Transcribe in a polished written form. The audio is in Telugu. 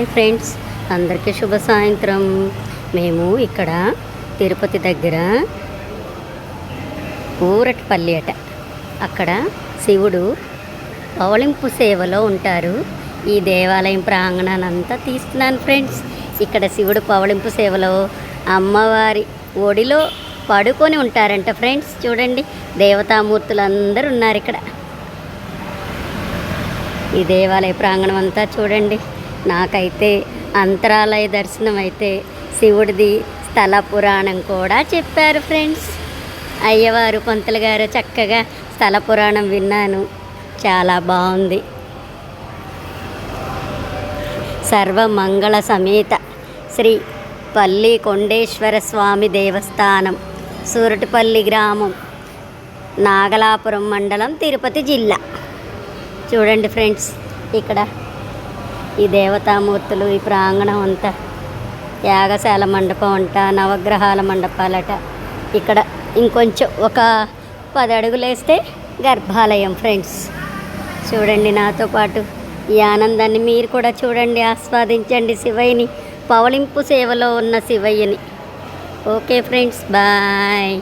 హాయ్ ఫ్రెండ్స్, అందరికీ శుభ సాయంత్రం. మేము ఇక్కడ తిరుపతి దగ్గర ఊరటపల్లి అక్కడ శివుడు పవళింపు సేవలో ఉంటారు. ఈ దేవాలయం ప్రాంగణాన్ని అంతా తీస్తున్నాను ఫ్రెండ్స్. ఇక్కడ శివుడు పవళింపు సేవలో అమ్మవారి ఒడిలో పడుకొని ఉంటారంట ఫ్రెండ్స్. చూడండి, దేవతామూర్తులు అందరూ ఉన్నారు ఇక్కడ. ఈ దేవాలయ ప్రాంగణం అంతా చూడండి. నాకైతే అంతరాలయ దర్శనం అయితే శివుడిది స్థల పురాణం కూడా చెప్పారు ఫ్రెండ్స్. అయ్యవారు పంతులు గారు చక్కగా స్థల పురాణం విన్నాను, చాలా బాగుంది. సర్వమంగళ సమేత శ్రీ పల్లి కొండేశ్వర స్వామి దేవస్థానం, సూరటపల్లి గ్రామం, నాగలాపురం మండలం, తిరుపతి జిల్లా. చూడండి ఫ్రెండ్స్, ఇక్కడ ఈ దేవతామూర్తులు, ఈ ప్రాంగణం అంతా యాగశాల మండపం అంట, నవగ్రహాల మండపాలట. ఇక్కడ ఇంకొంచెం ఒక 10 అడుగులు వేస్తే గర్భాలయం ఫ్రెండ్స్. చూడండి, నాతో పాటు ఈ ఆనందాన్ని మీరు కూడా చూడండి, ఆస్వాదించండి. శివయ్యని, పవళింపు సేవలో ఉన్న శివయ్యని. Okay friends, bye.